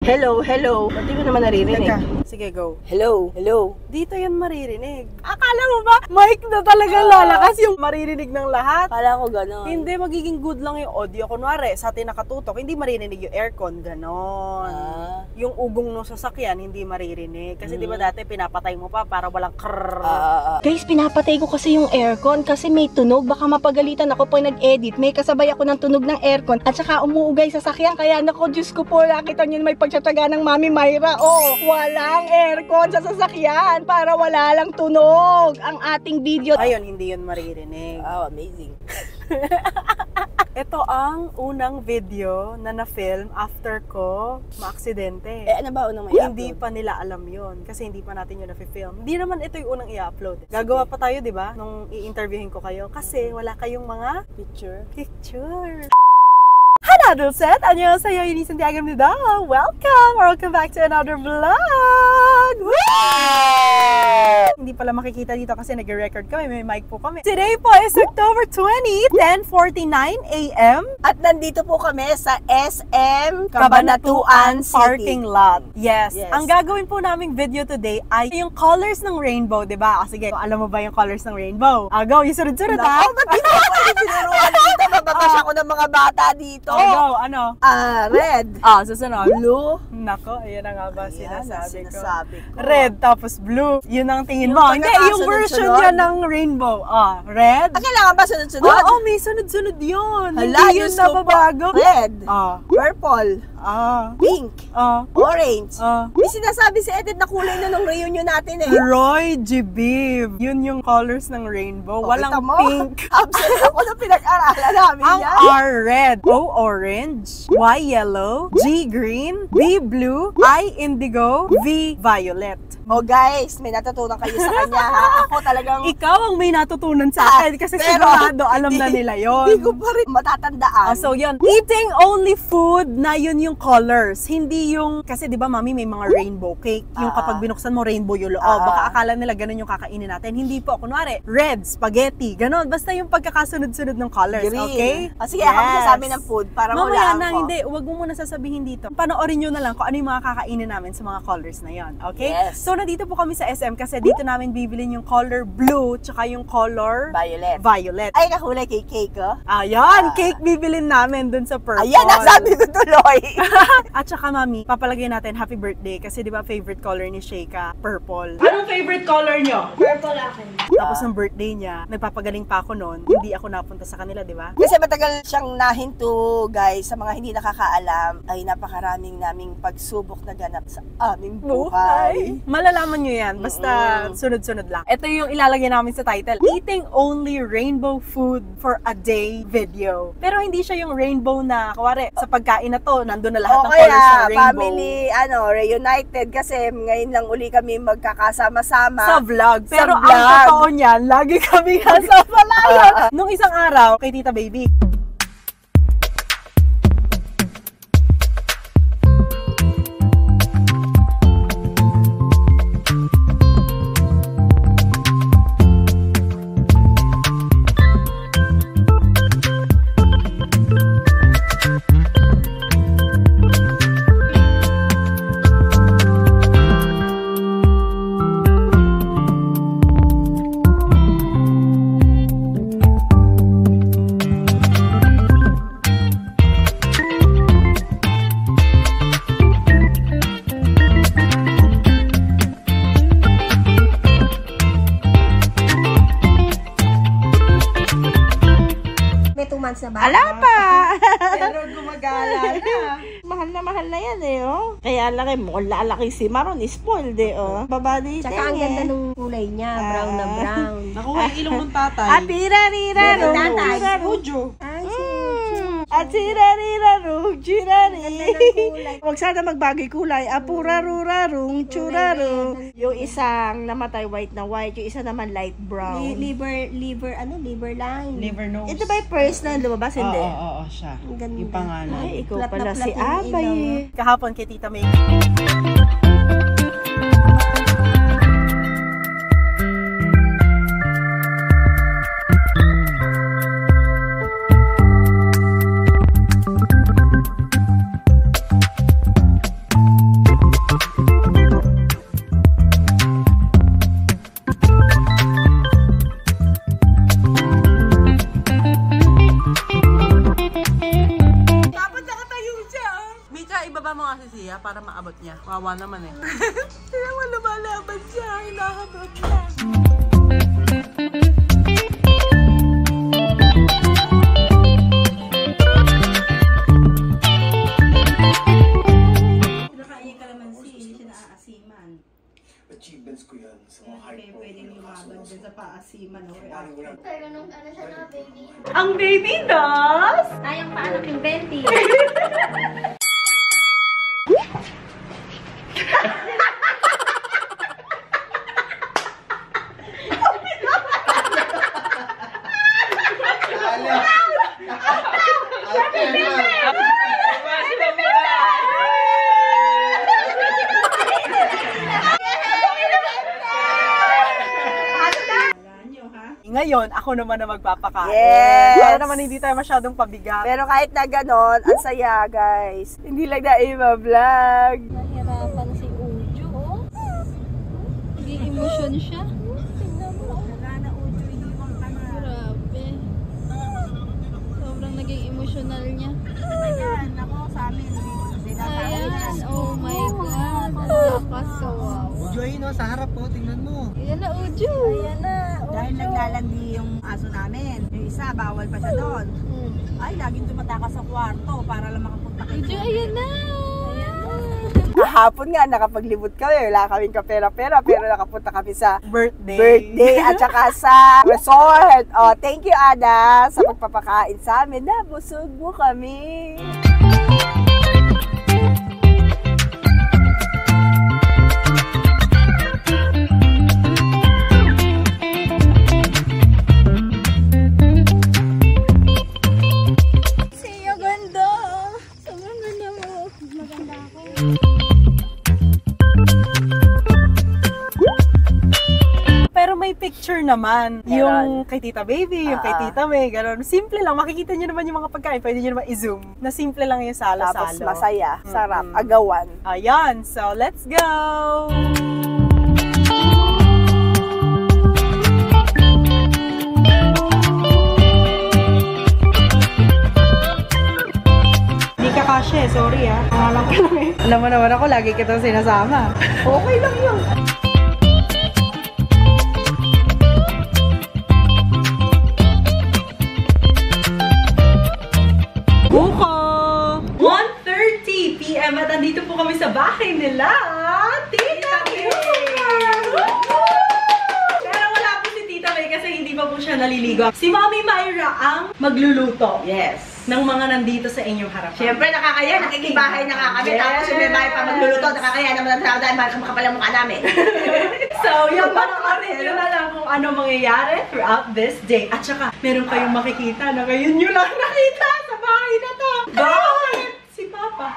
Hello, hello. Hindi ko naman naririnig. Sige, go. Hello, hello. Dito yan maririnig. Akala mo ba, mic na talagang lalakas yung maririnig ng lahat? Kala ko gano'n. Hindi, magiging good lang yung audio. Kunwari, sa atin nakatutok, hindi maririnig yung aircon, ganon. Yung ugong ng sasakyan, hindi maririnig. Kasi di ba dati, pinapatay mo pa para walang krrrr. Guys, pinapatay ko kasi yung aircon kasi may tunog. Baka mapagalitan ako pag nag-edit. May kasabay ako ng tunog ng aircon at saka umuugay sa sasakyan. Kaya nako, Diyos ko po, nakita nyo may pagtsatsaga ng Mami Myra. Oh, walang aircon sa sasakyan para wala lang tunog ang ating video. Ayun, hindi yun maririnig. Oh, amazing. Ito ang unang video na na-film after ko maaksidente. Ano ba unang may Hindi pa nila alam yun kasi hindi pa natin yun na-film. Hindi naman ito yung unang i-upload. Gagawa pa tayo, di ba? Nung i-interviewin ko kayo kasi wala kayong mga picture. Hello, Dulcet! Annyeonghaseyo, Yuni Santiago Nida! Welcome back to another vlog! Woo! Hindi pala makikita dito kasi nag-record kami, may mic po kami. Today po is October 20, 10:49 a.m. At nandito po kami sa SM Cabanatuan Parking Lot. Yes. Yes. Ang gagawin po naming video today ay yung colors ng rainbow, di ba? Sige, alam mo ba yung colors ng rainbow? Go, yung sunod-sunod ha? Ba't di ko pwede tinuruan dito? Mababash ako ng mga bata dito. Go, ano? Red. Susunod. Blue. Nako, ayan ang nga ba Ayan, sinasabi ko. ko. Red, tapos blue. Yun ang tingin Yung mo. Hindi, yung version pagkakasunod-sunod. niya ng rainbow. Red. Kailangan ba sunod-sunod? Oo, may sunod-sunod yun. Hala, Hindi yun Diyos ko po. nababago. Red. Purple. Pink. Orange. May sinasabi si Edith na kulay na nung reunion natin eh. Roy G. Biv. Yun yung colors ng rainbow. Walang Kita mo? pink. Absent ako na pinag-aralan namin Ang yan. R red, O orange, Y yellow, G green, B blue, I indigo, V violet. Guys, may natutunan kayo sa kanya ha. Ako talagang Ikaw ang may natutunan sa akin kasi pero, sigurado alam na nila yon. hindi ko pa rin matatandaan. So yun, eating only food na yun yung colors. Hindi yung, kasi di ba mami may mga rainbow cake. Yung kapag binuksan mo rainbow yung loob. Baka akala nila ganun yung kakainin natin. Hindi po. Kunwari, red, spaghetti, ganun. Basta yung pagkakasunod-sunod ng colors. Green. Okay? Sige, ako magsasabi ng food para Mamaya mawalaan na, ko. hindi. Huwag mo muna sasabihin dito. Panoorin nyo na lang kung ano yung mga kakainin namin sa mga colors na yon. Okay? Yes. So, nandito po kami sa SM kasi dito namin bibilin yung color blue tsaka yung color violet. Ay, kakulay kay cake, oh. Ayan, cake bibilin namin dun sa purple. Ayan, nasabi ko tuloy. At saka mami, papalagay natin happy birthday kasi di ba favorite color ni Sheikah, purple. Anong favorite color nyo? Purple akin. Tapos ng birthday niya, nagpapagaling pa ako noon, hindi ako napunta sa kanila, di ba? Kasi matagal siyang nahinto, guys. Sa mga hindi nakakaalam, ay napakaraming naming pagsubok na ganap sa aming buhay. Malalaman nyo yan, basta sunod-sunod lang. Ito yung ilalagay namin sa title, Eating Only Rainbow Food for a Day Video. Pero hindi siya yung rainbow na, kawari, sa pagkain na to, nandun na lahat ng colors ng rainbow. Family, reunited kasi ngayon lang uli kami magkakasama-sama. Sa vlog. Pero vlog. ang totoo niyan, lagi kami nasa palayan. Nung isang araw, kay Tita Baby, May 2 months na ba? Ala pa! pero gumagala na. mahal na yan eh, oh. Kaya laki, mukhang lalaki si Maron, spoiled eh, oh. Babali Tsaka ang ganda nung kulay niya, brown na brown. Nakuha yung ilong ng tatay. Atirarira, Yung tatay. Ujo. Ay, Atirarira, chirari. kulay. Huwag sana magbago yung kulay. Apurarurarung, churaro. Yung isang namatay white na white, yung isa naman light brown. liver line. Liver nose. Ito ba yung first na lumabas? Hindi. Oo, siya. Ang ganda. Yung pangalan. Ay, ikaw Plat na pala plat si yung Abay ilaw, eh. Kahapon kay Tita May. si Sia para maabot niya. Wawa naman eh. Kaya mo lumalaban siya. Hinahabot niya. Kinakain ka naman hindi siya naaasiman. Achievements ko yan sa mga high Kaya pwedeng lumaban din sa paasiman. Pero nung ano siya na, baby. Ang baby dolls! Tayang paanak yung 20. Ngayon, ako naman na magpapakain. Yes! Para naman hindi tayo masyadong pabigat. Pero kahit na ganon, ang saya, guys. Hindi lang na i-vlog. Nahirapan si Ujo, oh. Naging emosyon siya. Tingnan mo. Grabe. Sobrang naging emotional niya. Ayan, ako sa amin. Ayan, oh my God. Ang lakas, wow. Ujo, ayun o, sa harap po, tingnan mo. Ayan na, Ujo. Ayan na, Dahil naglalandi yung aso namin. Yung isa, bawal pa siya doon. Ay, laging tumatakas sa kwarto para lang makapunta kay Ujo, ayan na. Kahapon nga, nakapaglibot kami. Wala kaming kapera-pera, pero nakapunta kami sa birthday. at saka sa resort. Oh, thank you, Ada, sa pagpapakain sa amin. Nabusog mo kami. Siya, ganda. Sobrang ganda mo. Maganda ako. Pero may picture naman. Meron. Yung kay Tita Baby, yung kay Ah. Tita May, gano'n. Simple lang. Makikita nyo naman yung mga pagkain. Pwede nyo naman i-zoom. Na simple lang yung salo-salo. Tapos masaya, sarap, Mm-mm. agawan. Ayan. So, let's go! Hindi ka kasya eh. Sorry ah. Alam ko lang eh. Alam mo naman ako, lagi kitang sinasama. Okay lang yun. Buko! 1:30 PM at andito po kami sa bahay nila. Tita May! Pero wala po si Tita May kasi hindi pa po siya naliligo. Si Mami Myra ang magluluto. Yes. Ng mga nandito sa inyong harapan. Siyempre, nakakaya, nakikibahay na kami. Yes. Tapos yung may bahay pa magluluto, nakakaya naman ang tao dahil makapal ang mukha namin. So, yung panoorin nyo na lang kung ano mangyayari throughout this day. At saka, meron kayong makikita na ngayon nyo lang nakita sa bahay na to. Bakit? Si Papa.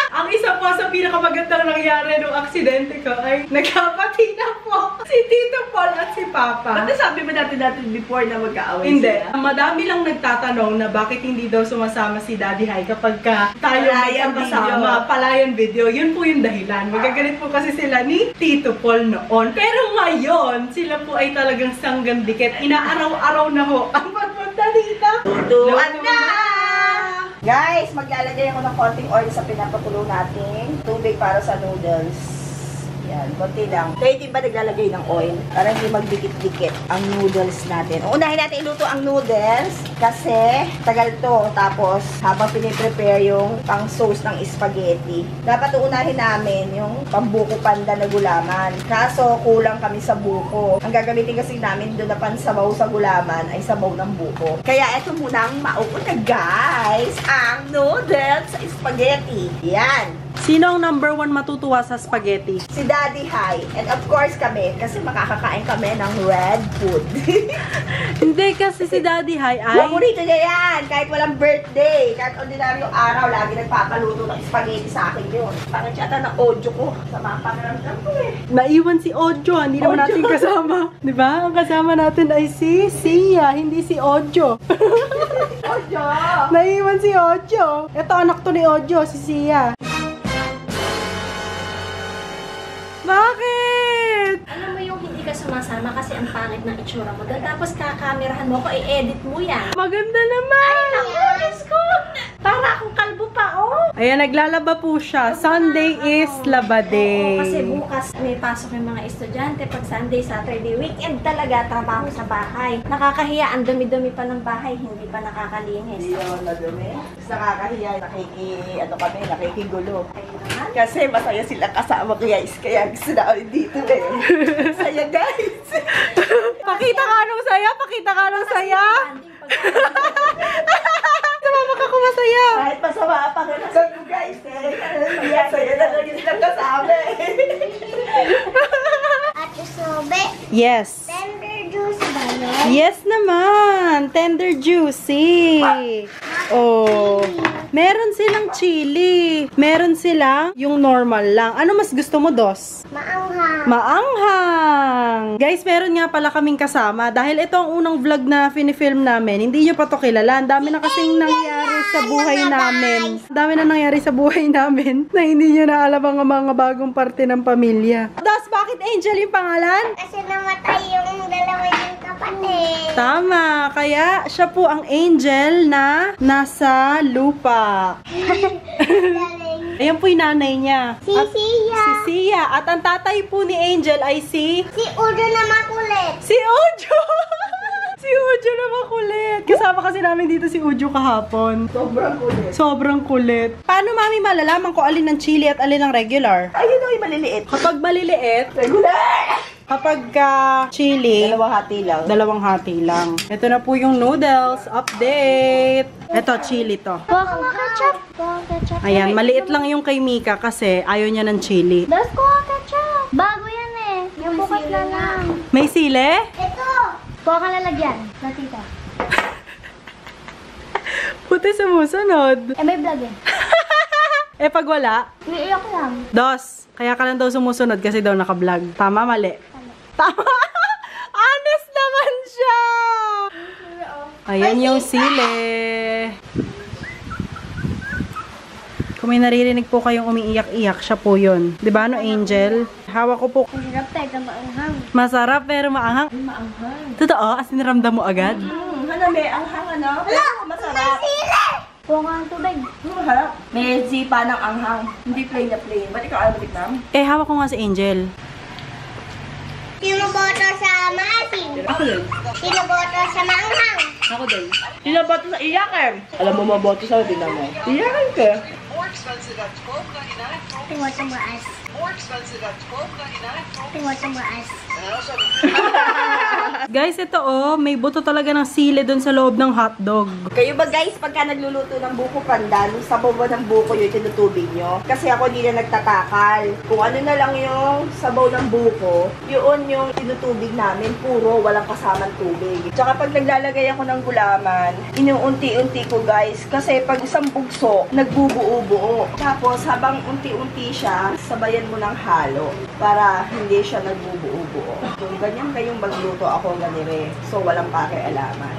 Ang isa po sa pinakamagandang nangyari nung aksidente ko ay nagkapati na po si Tito Paul at si Papa. Ba't sabi mo natin before na magkaaway Hindi. sila? Madami lang nagtatanong na bakit hindi daw sumasama si Daddy Hai kapag tayo Palayan magkakasama. Palayan video. Yun po yung dahilan. Magagalit po kasi sila ni Tito Paul noon. Pero ngayon, sila po ay talagang sanggang dikit. Inaaraw-araw na ho ang pagpunta dito. Tuwan na! Guys, maglalagay ako ng konting oil sa pinapakulo natin. Tubig para sa noodles. Yan, konti lang. Kayo din ba naglalagay ng oil? Para hindi magdikit-dikit ang noodles natin. Unahin natin iluto ang noodles kasi tagal to. Tapos, habang piniprepare yung pang sauce ng spaghetti, dapat unahin namin yung pambuko panda na gulaman. Kaso, kulang kami sa buko. Ang gagamitin kasi namin doon na pansabaw sa gulaman ay sabaw ng buko. Kaya ito muna ang mauuna, guys. Ang noodles sa spaghetti. Yan. Sino ang number 1 matutuwa sa spaghetti? Si Daddy Hai. And of course kami, kasi makakakain kami ng red food. Hindi kasi si Daddy Hai ay... Paborito niya yan. Kahit walang birthday, kahit ordinaryong araw, lagi nagpapaluto ng spaghetti sa akin yun. Parang siyata na audio ko sa mga pakiramdam ko eh. Naiwan si Ojo, hindi naman natin kasama. Di ba? Ang kasama natin ay si Sia, hindi si Ojo. Audio! Naiwan si Ojo. Ito anak to ni Ojo, si Sia. Bakit? Alam mo yung hindi ka sumasama kasi ang pangit ng itsura mo. Tapos kakamerahan mo ko, i-edit mo yan. Maganda naman. Ay, naku, Diyos ko! Para akong kalbo kalbo pa, oh. Ayan, naglalaba po siya. Sunday is laba day. Oo, kasi bukas may pasok yung mga estudyante. Pag Sunday, Saturday, weekend talaga, trabaho sa bahay. Nakakahiya, ang dumi-dumi pa ng bahay, hindi pa nakakalinis. Hindi yun, madumi. Nakakahiya, nakikigulo. Ayun naman. Kasi masaya sila kasama guys. Kaya gusto na ulit dito eh. Saya guys. Pakita ka nung saya. Pakita ka nung saya. Sumama ka kung masaya. Kahit masama pa ka ko guys eh. Saya na lang yung silang kasama eh. Ate Sobe, Yes. tender juice ba yun? Yes naman. Tender juicy. Oh. Meron silang chili. Meron silang yung normal lang. Ano mas gusto mo, Dos? Maanghang. Maanghang! Guys, meron nga pala kaming kasama. Dahil ito ang unang vlog na finifilm namin. Hindi nyo pa to kilala. Ang dami na kasing nangyari sa buhay namin. Ang dami na nangyari sa buhay namin na hindi nyo na alam ang mga bagong parte ng pamilya. Dos, bakit Angel yung pangalan? Kasi namatay yung dalawa yung kapatid. Tama. Kaya siya po ang angel na nasa lupa. Galing. Ayan po yung nanay niya. Si At Sia. si Sia. At ang tatay po ni Angel ay si Udo na makulit. Ujo! Si Ujo na makulit. Kasama kasi namin dito si Ujo kahapon. Sobrang kulit. Sobrang kulit. Paano mami malalaman kung alin ng chili at alin ng regular? Ayun o, yung maliliit. Kapag maliliit, Regular! kapag chili, Hati lang. dalawang hati lang. Ito na po yung noodles. Update! Ito, chili to. Kuha ketchup. Kuha ketchup. Ayan, maliit lang yung kay Mika kasi ayaw niya ng chili. Dos, kuha ketchup. Bago yan eh. Yung bukas na lang. May sili? Ito. Kuha ka lalagyan. Natita. Puti sumusunod. Eh, may vlog eh. Eh, pag wala, Iiyak lang. Dos. Kaya ka lang daw sumusunod kasi daw naka-vlog. Tama, mali? Tama. Honest naman siya. Ayan yung sili. Kung may naririnig po kayong umiiyak-iyak, siya po yun. Diba, no, Angel? Hawak ko po. Hirap tayo na maanghang. Masarap pero maanghang. Maanghang. Totoo? As in, ramdam mo agad? Ano, may anghang ano? Pero masarap. Kuha ka ng tubig. Masarap. May zipa ng anghang. Hindi plain na plain. Ba't ikaw ayaw matikman? Eh, hawak ko nga si Angel. Sino boto sa maasim? Ako din. Sino boto sa maanghang? Ako din. Sino boto sa iyak eh? Alam mo maboto sa din mo. Iyakan ka. Tungkol sa maas. Tungkol sa maas. Guys, ito oh, may buto talaga ng sili doon sa loob ng hotdog. Kayo ba guys, pagka nagluluto ng buko pandan, yung sabaw ba ng buko yung tinutubig nyo? Kasi ako hindi na nagtatakal. Kung ano na lang yung sabaw ng buko, yun yung tinutubig namin, puro walang kasamang tubig. Tsaka pag naglalagay ako ng gulaman, inuunti-unti ko guys, kasi pag isang bugso, nagbubuo-buo. Tapos habang unti-unti siya, sabayan mo ng halo para hindi siya nagbubuo-buo. Kung ganyan kayong magluto ako ganire, so walang pakialaman.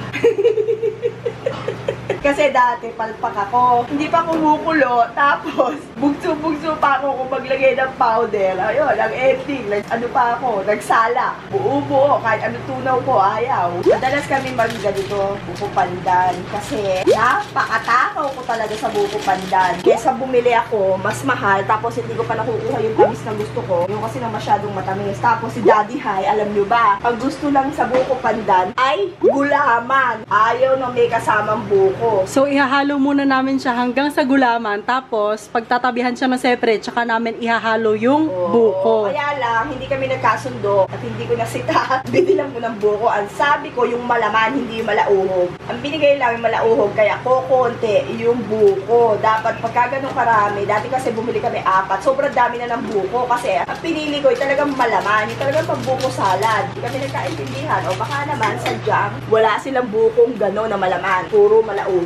Kasi dati, palpak ako. Hindi pa kumukulo. Tapos, bugso-bugso pa ako kung maglagay ng powder. Ayun, ang ending. Ano pa ako? Nagsala. Buo-buo. Kahit ano tunaw ko, ayaw. Madalas kami mag-ganito, buko pandan. Kasi, napakatakaw ko talaga sa buko pandan. Kesa bumili ako, mas mahal. Tapos, hindi ko pa nakukuha yung tamis na gusto ko. Yung kasi na masyadong matamis. Tapos, si Daddy High, alam nyo ba? Ang gusto lang sa buko pandan ay gulaman. Ayaw na may kasamang buko. So, ihahalo muna namin siya hanggang sa gulaman. Tapos, pagtatabihan siya na separate, tsaka namin ihahalo yung buko. Kaya lang, hindi kami nagkasundo at hindi ko nasita. Binilang ko ng buko. Ang sabi ko, yung malaman, hindi yung malauhog. Ang binigay lang yung malauhog, kaya kukonti yung buko. Dapat pagka ganun karami, dati kasi bumili kami 4, sobrang dami na ng buko. Kasi ang pinili ko, yung talagang malaman, yung talagang pagbuko salad. Hindi kami nagkaintindihan. O baka naman, sadyang wala silang bukong gano'n na malaman. Puro malauhog.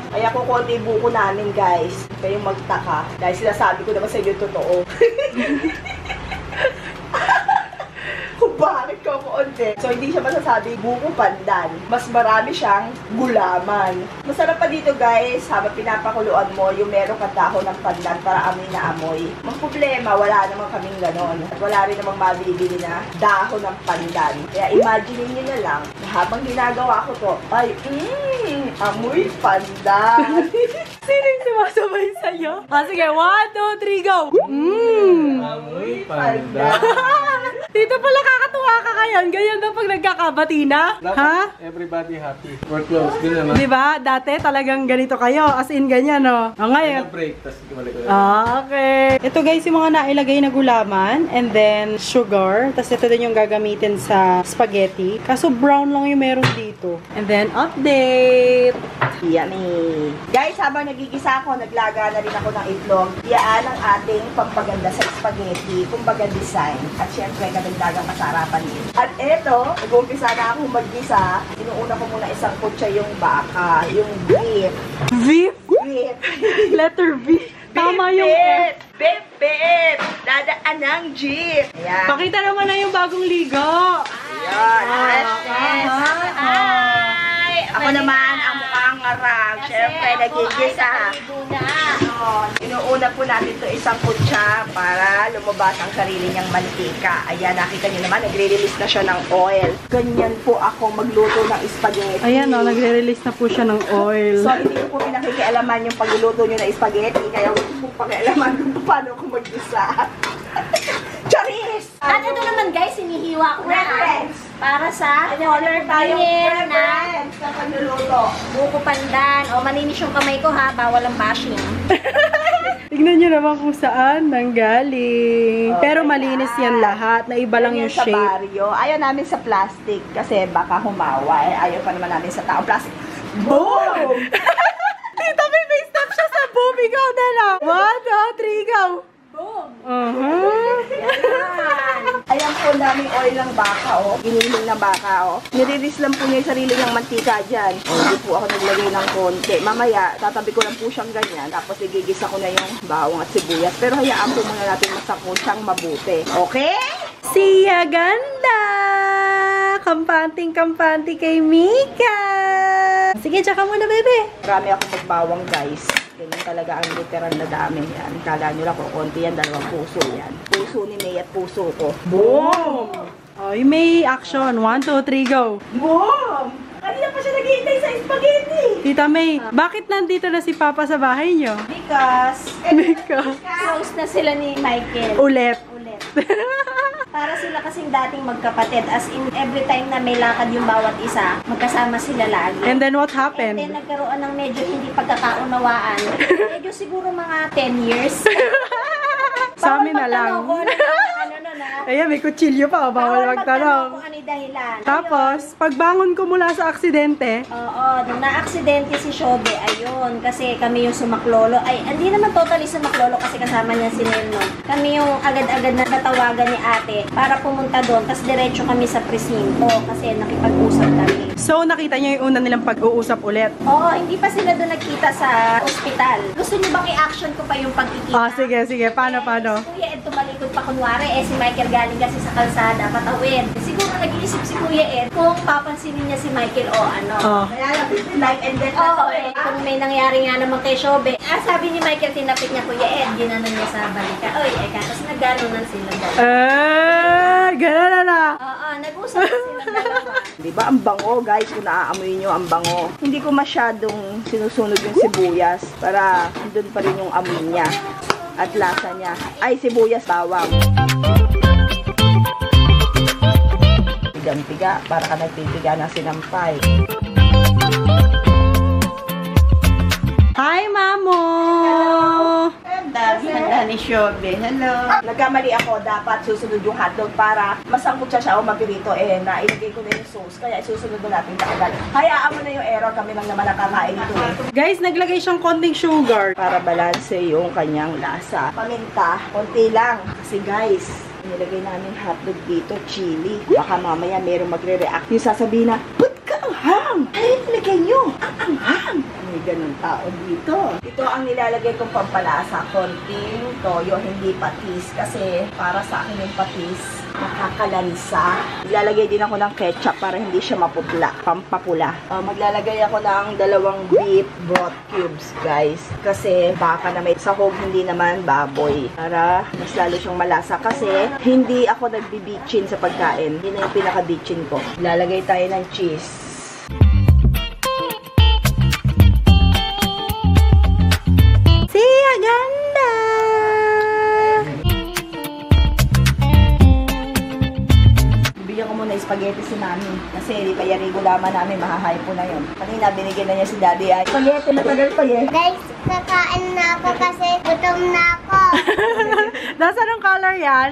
Kaya ko konti buko namin guys. Kayong magtaka. Dahil sinasabi ko naman sa inyo totoo. Kung bakit ko konti. So hindi siya masasabi buko pandan. Mas marami siyang gulaman. Masarap pa dito guys. Habang pinapakuluan mo yung meron kang dahon ng pandan para amoy na amoy. Ang problema, wala naman kaming ganon. At wala rin namang mabibili na dahon ng pandan. Kaya imagine niyo na lang na habang ginagawa ko to, ay, amoy pandan. Sino yung sumasabay sa'yo? Sige, 1, 2, 3, go! Amoy panda. Dito pala kakatuwa ka ngayon. Ganyan daw pag nagkakabati na. Ha? Everybody happy. We're close. Ganun na. Diba? Dati talagang ganito kayo. As in, ganyan, no? Ngayon. Break, tapos balik ulit. Okay. Ito guys, yung mga nailagay na gulaman. And then, sugar. Tapos ito din yung gagamitin sa spaghetti. Kaso brown lang yung meron dito. And then, update. Yummy! Guys, habang nagigisa ako, naglaga na rin ako ng itlog. Yaan ang ating pampaganda sa spaghetti, kumbaga design. At syempre, kadagdagang masarapan din. At eto, nag-umpisa na akong maggisa. Inuuna ko muna isang kutsa yung baka, yung beef. Beef? Beef. Letter B. Tama yung beef. Beef, beef. Dadaan ng jeep. Ayan. Pakita naman na yung bagong ligo. Ayan. Freshness. Hi! Ako naman, ang mukhang ngarang. Syempre, nagigisa. Inuuna po natin ito isang kutsa para lumabas ang sarili niyang mantika. Ayan, nakita niyo naman, nagre-release na siya ng oil. Ganyan po ako magluto ng spaghetti. Ayan o, nagre-release na po siya ng oil. So, hindi ko po pinakikialaman yung pagluluto niyo ng spaghetti. Kaya huwag po pakialaman kung paano ko mag-isa. Charis! At ito naman guys, hinihiwa ko na Preference! para sa color Tayong dinner na preference sa pagluluto. buko pandan. O, maninis yung kamay ko ha, bawal ang bashing. Tignan nyo naman kung saan nanggaling. Pero malinis yan lahat. Naiba lang yung Sa shape. baryo. Ayaw namin sa plastic kasi baka humawa. Ayaw pa naman namin sa tao. Plastic. Boom! Tita, may step siya sa boom. Ikaw na lang. 1, 2, 3, go! Boom! Ayan. Ayan po, daming oil ng baka, oh. Giniling ng baka, oh. Niriris lang po niya yung sarili niyang mantika dyan. Hindi po ako naglagay ng konti. Mamaya, tatabi ko lang po siyang ganyan. Tapos igigisa ko na yung bawang at sibuyas. Pero hayaan po muna natin masakot siyang mabuti. Okay? Siya ganda! Kampanting-kampanti kay Mika! Sige, tsaka muna, bebe. Marami akong magbawang, guys. Ganyan talaga ang literal na dami yan. Kala nyo lang kung konti yan, 2 puso yan. Puso ni May at puso ko. Boom! Oh, you may action. 1, 2, 3, go. Boom! Kanina pa siya naghihintay sa spaghetti. Tita May, bakit nandito na si Papa sa bahay niyo? Because, Mika. Close na sila ni Michael. Ulit. Ulit. Para sila kasing dating magkapatid. As in, every time na may lakad yung bawat isa, magkasama sila lagi. And then what And happened? then nagkaroon ng medyo hindi pagkakaunawaan. Medyo siguro mga 10 years. Sa amin na lang. Ayan, may kutsilyo pa. Bawal magtanong. Kung ano yung dahilan. Tapos, pagbangon ko mula sa aksidente, Oo, nung na-aksidente si Shobe, ayun, kasi kami yung sumaklolo. Ay, hindi naman totally sumaklolo kasi kasama niya si Nelno. Kami yung agad-agad na natawagan ni ate para pumunta doon, tapos diretso kami sa presinto kasi nakipag-usap kami. so nakita niyo yung una nilang pag-uusap ulit. Oo, hindi pa sila doon nagkita sa ospital. Gusto niyo bang i-action ko pa yung pagkikita? Ah, sige, sige. Paano? Si Kuya Ed tumalikod pa kunwari, si Michael galing kasi sa kalsada, patawid. Siguro nag-iisip si Kuya Ed kung papansinin niya si Michael o ano. Oh. kaya lang, life and death na Oo, to eh. kung may nangyari nga naman kay Shobe. Sabi ni Michael, tinapit niya Kuya Ed, ginanon niya sa balika. Oy, tapos nagganunan sila daw. Gano'n na. Oo, nag-usap na sila dalawa. Di ba, ang bango, guys, kung naaamoy nyo ang bango. Hindi ko masyadong sinusunog yung sibuyas para doon pa rin yung amoy niya at lasa niya. Ay, sibuyas, bawang. Pigang-piga, para ka nagpipiga ng sinampay. Hi, Mamo! Ganda ni Shobe. Hello. Nagkamali ako. Dapat susunod yung hotdog para masangkot siya o mapirito. Eh, nailagay ko na yung sauce. Kaya susunod na natin kaagad. Hayaan mo na yung error. Kami lang naman nakakain ito eh. Guys, naglagay siyang konting sugar. Para balanse yung kanyang lasa. Paminta. Konti lang. Kasi guys, nilagay namin hotdog dito, chili. Baka mamaya merong magre-react. Yung sasabihin na, ba't ka anghang? Ay, nilagay nyo. Ang anghang. May ganun tao dito. Ito ang nilalagay kong pampalasa. Konting toyo, hindi patis. Kasi para sa akin yung patis, nakakalansa. Nilalagay din ako ng ketchup para hindi siya mapupla. Pampapula. Maglalagay ako ng 2 beef broth cubes, guys. Kasi baka na may sahog, hindi naman baboy. Para mas lalo siyang malasa. Kasi hindi ako nagbibitchin sa pagkain. Hindi na yung pinaka-bitchin ko. Nilalagay tayo ng cheese. spaghetti si Mami. Kasi di pa yan gulaman namin, mahahay po na yun. Kanina, binigyan na niya si Daddy ay spaghetti, matagal pa yan. Guys, kakain na ako kasi gutom na ako. Nasa anong color yan?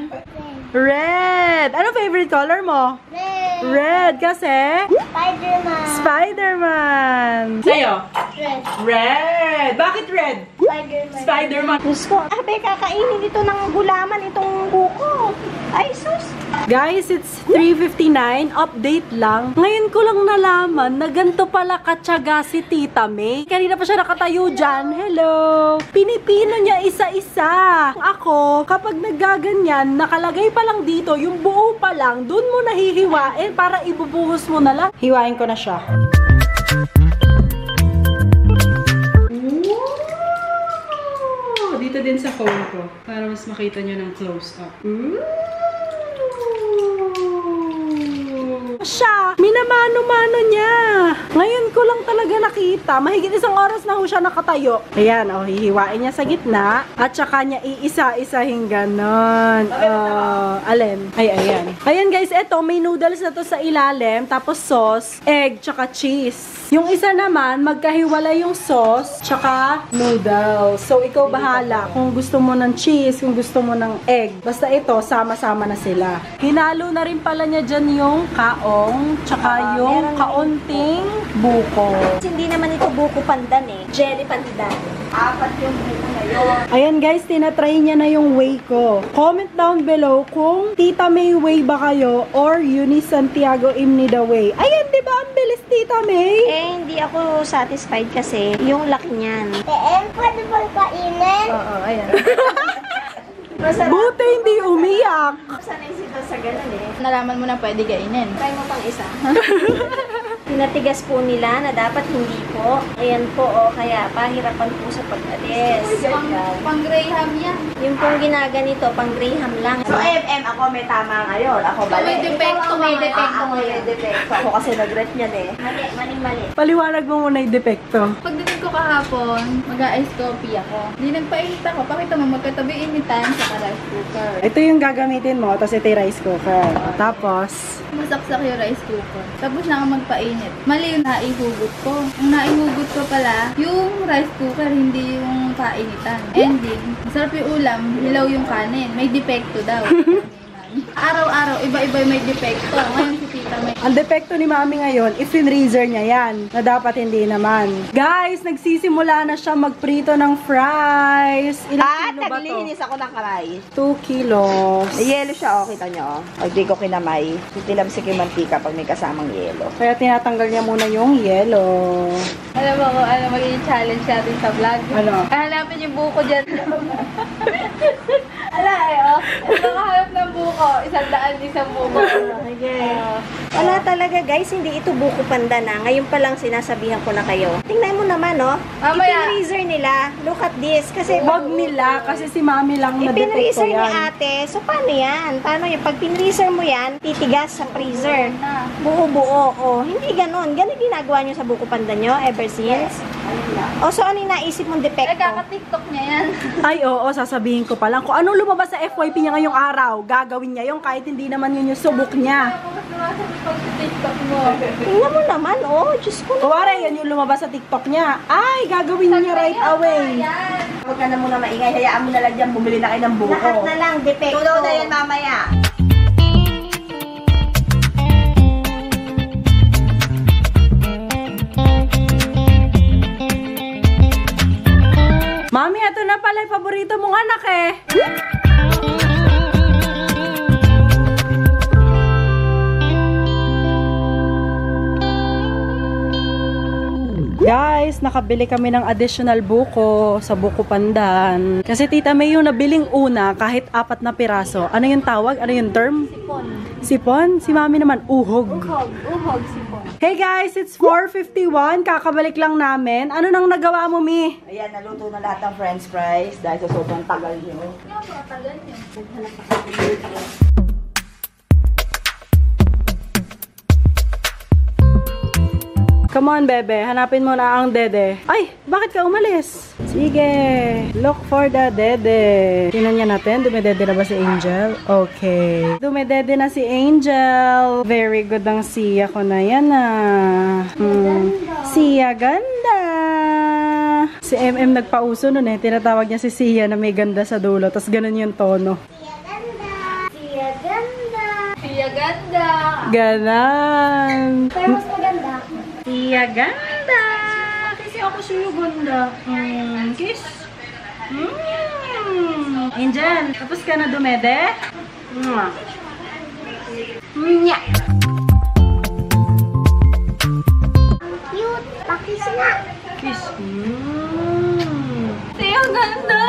Red! Ano favorite color mo? Red. Red kasi? Spider-Man. Spider-Man! Sa'yo? Red. Red! Bakit red? Spider-Man. Spider-Man. Diyos ko, abe, kakainin ito ng gulaman itong buko. Ay, sus. Guys, it's 3:59. Update lang. Ngayon ko lang nalaman na ganito pala katsaga si Tita May. Kanina pa siya nakatayo dyan. Hello! Pinipino niya isa-isa. Ako, kapag naggaganyan, nakalagay pa lang dito, yung buo pa lang, dun mo nahihiwain para ibubuhos mo na lang. Hiwain ko na siya. Dito din sa phone ko para mas makita nyo ng close-up. Siya, minamano-mano niya. Ngayon ko lang talaga nakita. Mahigit isang oras na ho siya nakatayo. Ayan, hihiwain niya sa gitna. At saka niya iisa-isahin ganon. Alin? Ay, ayan. Ayan guys, eto, may noodles na to sa ilalim. Tapos sauce, egg, tsaka cheese. Yung isa naman, magkahiwalay yung sauce, tsaka noodles. So, ikaw bahala kung gusto mo ng cheese, kung gusto mo ng egg. Basta ito, sama-sama na sila. Hinalo na rin pala niya dyan yung kaong, tsaka yung kaunting buko. Hindi naman ito buko pandan eh. Jelly pandan. Apat yung buko ngayon. Ayan guys, tinatry niya na yung whey ko. Comment down below kung Tita May whey ba kayo or Eunice Santiago Imnida whey. Ayan, di ba? Ang bilis, Tita May. Hindi ako satisfied kasi yung laki niyan. Pwede ba kainin? Oo, ayan. Buti hindi umiyak. Sanay sila sa ganun eh. Nalaman mo na pwede kainin. Try mo pang isa. Pinatigas po nila na dapat hindi po. Ayan po, kaya pahirapan po sa pag-alis. Pang Graham yan. Yung pong ginaganito, pang Graham lang. So, ako may tama ngayon. Ako bali. May depekto, may depekto Ako may depekto. Ako kasi nag-rep niyan eh. Mali. Paliwanag mo muna yung depekto. Pagdating ko kahapon, mag-ice coffee ako. Hindi nagpainit ako. Pakita mo, magkatabi initan sa rice cooker. Ito yung gagamitin mo, tapos ito yung rice cooker. Tapos, Masaksak yung rice cooker. Tapos na ako magpainit. Mali yung naihugot ko. Ang naihugot ko pala, yung rice cooker, hindi yung kainitan. Ending, masarap yung ulam, hilaw yung kanin. May depekto daw. Araw-araw, iba-iba may depekto. Ngayon si Tita May. ang depekto ni Mami ngayon, i-freezer niya yan. Na dapat hindi naman. Guys, nagsisimula na siya magprito ng fries. Ilang kilo ba to? naglilinis ako ng kamay. 2 kilos. Yelo siya, oh. Kita nyo, oh. Pag di ko kinamay, titilabsik yung mantika pag may kasamang yelo. Kaya tinatanggal niya muna yung yelo. Alam mo kung ano magiging challenge natin sa vlog? Ano? Hanapin yung buko dyan. Ala oh. Nakahanap ng buko. 100 buko. Wala talaga guys, hindi ito buko panda na. Ngayon pa lang sinasabihan ko na kayo. Tingnan mo naman, no? Mamaya. I-freezer nila. Look at this. Kasi Wag nila, kasi si Mami lang na depekto i-freezer ni yan. ate. So, paano yan? Paano yan? Pag pinreezer mo yan, titigas sa freezer. Buo-buo. Oh, hindi ganon. Ganon ginagawa nyo sa buko panda nyo ever since? O, so ano yung naisip mong depekto? Nagkaka-tiktok niya yan. Ay, oo, sasabihin ko pa lang. Kung anong lumabas sa FYP niya ngayong araw, gagawin niya yung kahit hindi naman yun yung subok niya. Mas lumasap pag tiktok mo. Tingnan mo naman, oh. Diyos ko. Kuwari, yan yung lumabas sa TikTok niya. Ay, gagawin niya right away. Huwag ka na muna maingay, hayaan mo na lang dyan, bumili na kayo ng buko. Lahat na lang, depekto. Tunaw na yan mamaya. Mami, ito na pala yung paborito mong anak eh. Guys, nakabili kami ng additional buko sa buko pandan. Kasi Tita May yung nabiling una kahit 4 na piraso. Ano yung tawag? Ano yung term? Sipon. Sipon? Si Mami naman, uhog. Uhog, sipon. Hey guys, it's 4:51. Kakabalik lang namin. Ano nang nagawa mo, Mi? Ayan, naluto na lahat ng french fries dahil sa sobrang tagal nyo. Come on, bebe. Hanapin mo na ang dede. Ay, bakit ka umalis? Si Sige. Look for the dede. Tingnan niya natin. Dumedede na ba si Angel? Okay. Dumedede na si Angel. Very good ang siya ko na yan Siya ganda. Si MM nagpauso nun tinatawag niya si Siya na may ganda sa dulo. Tapos ganun yung tono. Siya ganda. Siya ganda. Ganon. Pero mas maganda. Siya ganda. Kasi ako siya ganda. Kiss. Angel, tapos ka na dumede? Nya. Cute. Pakis na. Kiss. Siya ganda.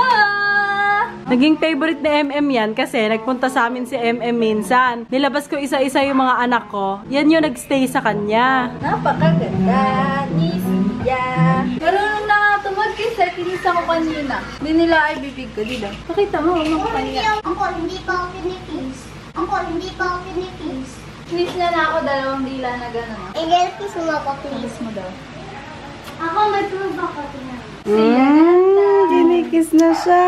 Naging favorite ni MM yan kasi nagpunta sa amin si MM minsan. Nilabas ko isa-isa yung mga anak ko. Yan yung nagstay sa kanya. Napakaganda ni Siya. Marunong na nga tumag-kiss kinis ako kanina. Hindi nila ay bibig ko, di ba? Pakita mo, mga kanya. Angkol, hindi pa ako kinikis. Angkol, hindi pa ako kinikis. Kiss na ako, dalawang dila na gano'n. Angel, kiss mo ako, please. Kiss mo daw. Ako, may proof ako. Tingnan. Kinikis na siya.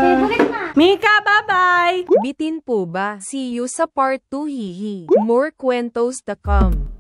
Favorite na. Mika, bye-bye! Bitin po ba? See you sa part 2 hihi. More kwentos to come.